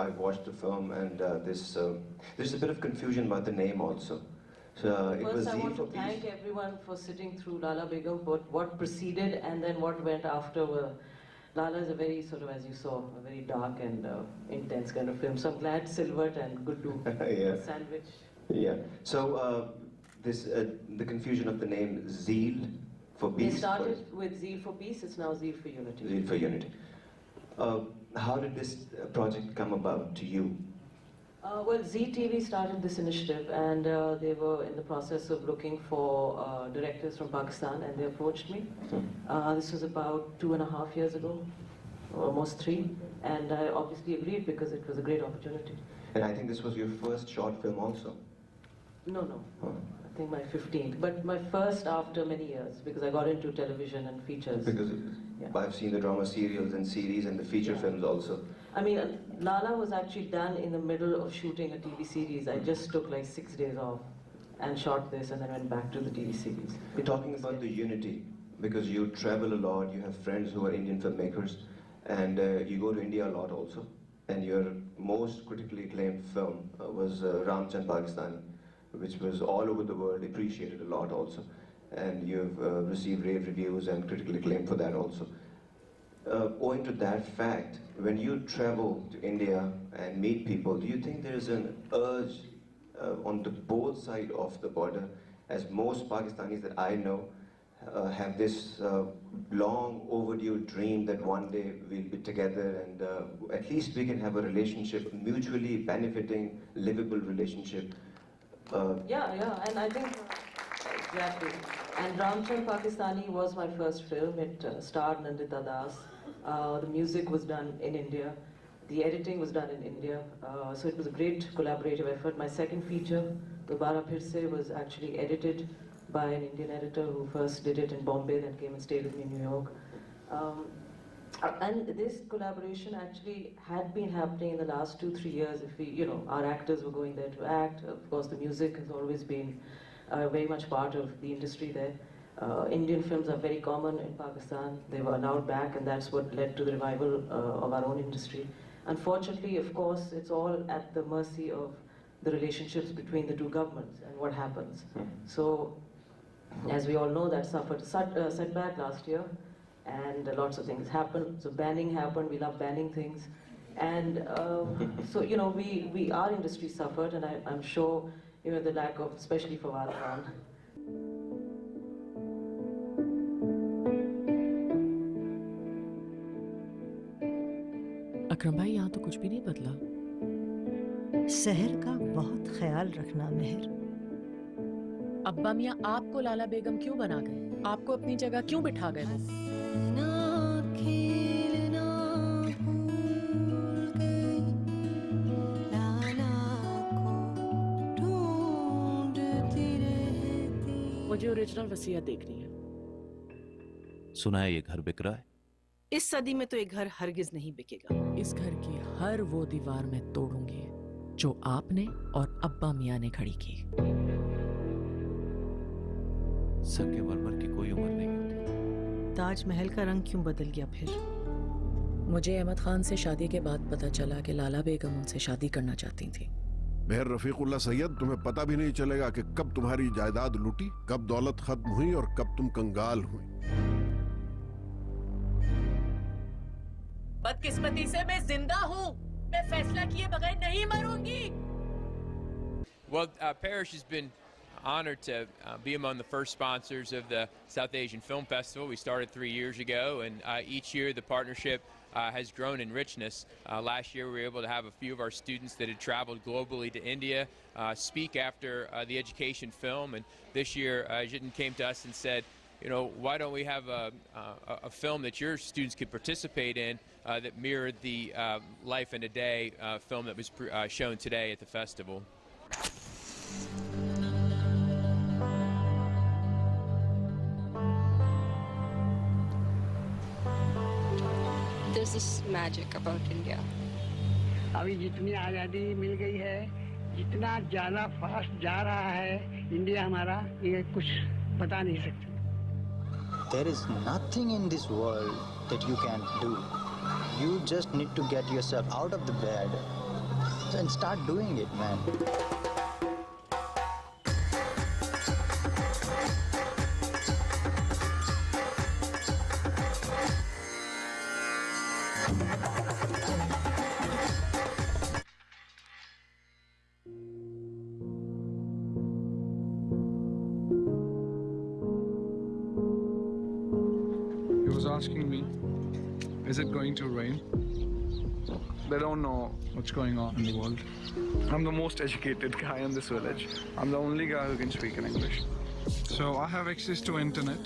I watched the film, and there's a bit of confusion about the name also. So it was First, I want to Peace. thank everyone for sitting through Lala Begum, but what preceded and then what went after were. Lala is a very, sort of, as you saw, a very dark and intense kind of film. So I'm glad Silvert and Guddu sandwich. Yeah. So the confusion of the name Zeal for Peace. They started with Zeal for Peace. It's now Zeal for Unity. Zeal for Unity. How did this project come about to you? Well, ZTV started this initiative, and they were in the process of looking for directors from Pakistan, and they approached me. This was about 2.5 years ago, almost 3, and I obviously agreed because it was a great opportunity. And I think this was your first short film also? No. I think my 15th, but my first after many years, because I got into television and features. Because I've seen the drama serials and series and the feature films also. I mean, Lala was actually done in the middle of shooting a TV series. I just took like 6 days off and shot this and then went back to the TV series. We're talking about the unity, because you travel a lot, you have friends who are Indian filmmakers, and you go to India a lot also. And your most critically acclaimed film was Ramchand Pakistani, which was all over the world, appreciated a lot also. And you've received rave reviews and critical acclaim for that also. Owing to that fact, when you travel to India and meet people, do you think there is an urge on the both sides of the border, as most Pakistanis that I know have this long overdue dream that one day we'll be together and at least we can have a relationship, mutually benefiting, livable relationship. Yeah, and I think, exactly. And Ramchand Pakistani was my first film. It starred Nandita Das. The music was done in India. The editing was done in India. So it was a great collaborative effort. My second feature, Dobara Phir Se, was actually edited by an Indian editor who first did it in Bombay, then came and stayed with me in New York. And this collaboration actually had been happening in the last 2-3 years. If we, our actors were going there to act. Of course, the music has always been very much part of the industry there. Indian films are very common in Pakistan. They were allowed back, and that's what led to the revival of our own industry. Unfortunately, of course, it's all at the mercy of the relationships between the two governments and what happens. So, as we all know, that suffered a setback last year, and lots of things happened. So banning happened. We love banning things, and so our industry suffered, and I'm sure the lack of, especially for Khan. अकरम भाई, यहाँ तो कुछ भी नहीं बदला। शहर का बहुत ख्याल रखना मेहर। अब्बा मियाँ आपको लाला बेगम क्यों बना गए? आपको अपनी जगह क्यों बिठा गए वो? मुझे ओरिजिनल वसीयत देखनी है। सुना है ये घर बिक रहा है। इस सदी में तो एक घर हरगिज नहीं बिकेगा। इस घर की हर वो दीवार मैं तोड़ूंगी जो आपने और अब्बा मियाँ ने खड़ी की। संगमरमर की कोई उम्र नहीं होती। ताजमहल का रंग क्यों बदल गया फिर? मुझे अहमद खान से शादी के बाद पता चला कि लाला बेगम उनसे शादी करना चाहती थी। मेहर रफीकुल्ला सैयद, तुम्हें पता भी नहीं चलेगा कि कब तुम्हारी जायदाद लूटी, कब दौलत खत्म हुई और कब तुम कंगाल हुई। बदकिस्मती से मैं जिंदा हूँ। मैं फैसला किए बगैर नहीं मरूंगी। Well, Parrish has been honored to be among the first sponsors of the South Asian Film Festival. We started 3 years ago, and each year the partnership has grown in richness. Last year we were able to have a few of our students that had traveled globally to India speak after the education film, and this year Jitin came to us and said, why don't we have a film that your students could participate in that mirrored the life in a day film that was shown today at the festival. There's this magic about India. अभी जितनी आज़ादी मिल गई है, जितना ज़्यादा fast जा रहा है इंडिया हमारा, ये कुछ बता नहीं सकते। There is nothing in this world that you can do. You just need to get yourself out of the bed and start doing it, man. He was asking me, is it going to rain? They don't know what's going on in the world. I'm the most educated guy in this village. I'm the only guy who can speak in English. So I have access to internet.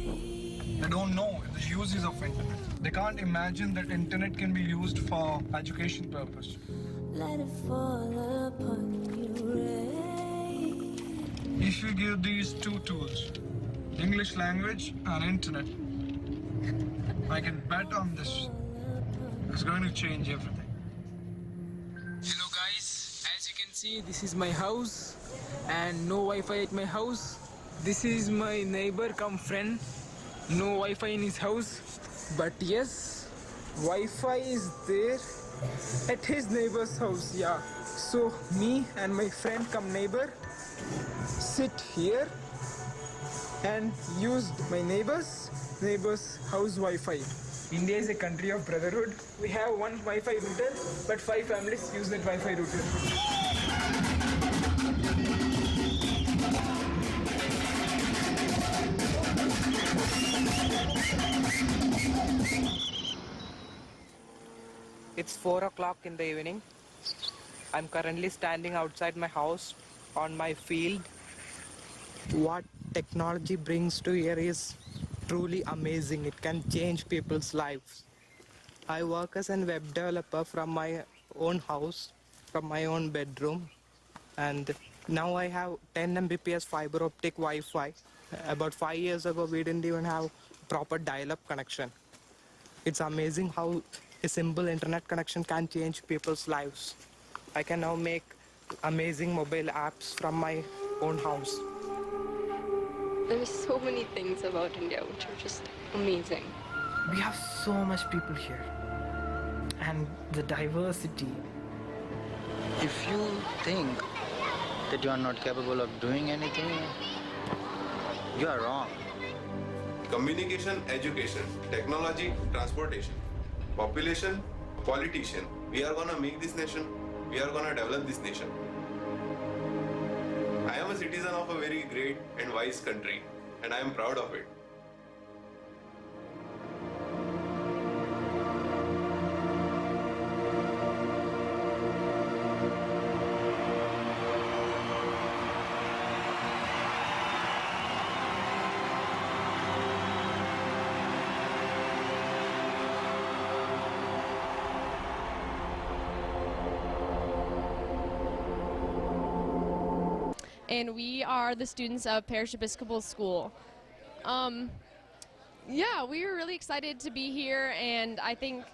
They don't know the uses of internet. They can't imagine that internet can be used for education purpose. Let it fall upon you, rain. If you give these two tools, English language and internet, I can bet on this. It's going to change everything. Hello guys, as you can see, this is my house and no Wi-Fi at my house. This is my neighbor come friend. No Wi-Fi in his house, but yes, Wi-Fi is there at his neighbor's house. Yeah, so me and my friend come neighbor sit here and used my neighbor's house Wi-Fi. India is a country of brotherhood. We have one Wi-Fi router, but 5 families use that Wi-Fi router. It's 4 o'clock in the evening. I'm currently standing outside my house on my field. What technology brings to here is truly amazing. It can change people's lives. I work as a web developer from my own house, from my own bedroom, and now I have 10 Mbps fiber optic Wi-Fi. About 5 years ago, we didn't even have proper dial-up connection. It's amazing how a simple internet connection can change people's lives. I can now make amazing mobile apps from my own house. There are so many things about India which are just amazing. We have so much people here, and the diversity. If you think that you are not capable of doing anything, you are wrong. Communication, education, technology, transportation, population, politician. We are gonna make this nation. We are gonna develop this nation. I am a citizen of a very great and wise country, and I am proud of it. And we are the students of Parish Episcopal School. Yeah, we were really excited to be here, and I think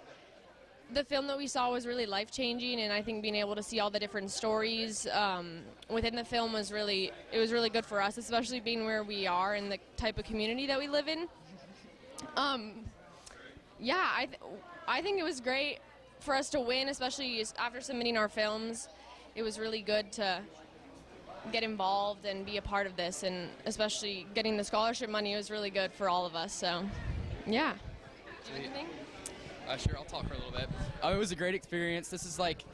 the film that we saw was really life-changing, and I think being able to see all the different stories within the film was really good for us, especially being where we are and the type of community that we live in. Yeah, I think it was great for us to win, especially after submitting our films. It was really good to get involved and be a part of this, and especially getting the scholarship money was really good for all of us, so yeah. Do you have anything? Sure, I'll talk for a little bit. It was a great experience. This is like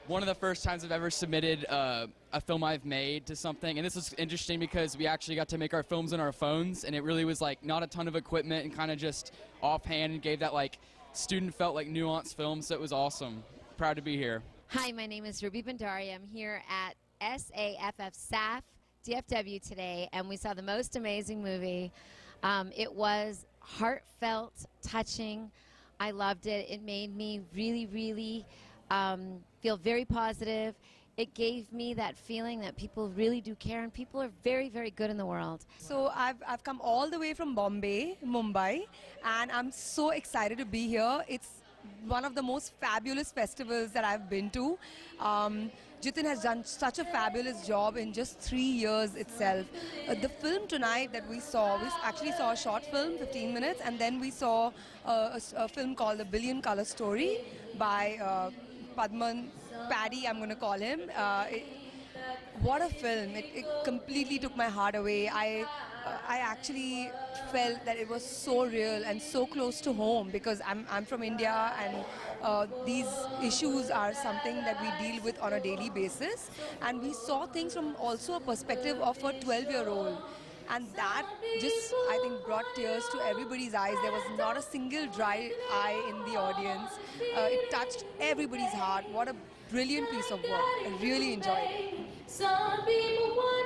one of the first times I've ever submitted a film I've made to something, and this was interesting because we actually got to make our films on our phones, and it really was like not a ton of equipment and kind of just offhand, and gave that like student felt like nuanced film, so it was awesome. Proud to be here. Hi, my name is Ruby Bandari. I'm here at SAFF DFW today, and we saw the most amazing movie. It was heartfelt, touching. I loved it. It made me really feel very positive. It gave me that feeling that people really do care, and people are very good in the world. So I've come all the way from Mumbai, and I'm so excited to be here. It's one of the most fabulous festivals that I've been to. Jitin has done such a fabulous job in just 3 years itself. The film tonight that we actually saw a short film, 15 minutes, and then we saw a film called The Billion Color Story by Padman, Paddy, I'm going to call him. What a film. It completely took my heart away. I actually felt that it was so real and so close to home because I'm from India, and these issues are something that we deal with on a daily basis. And we saw things from also a perspective of a 12-year-old. And that just, I think, brought tears to everybody's eyes. There was not a single dry eye in the audience. It touched everybody's heart. What a brilliant piece of work. I really enjoyed it. Some people want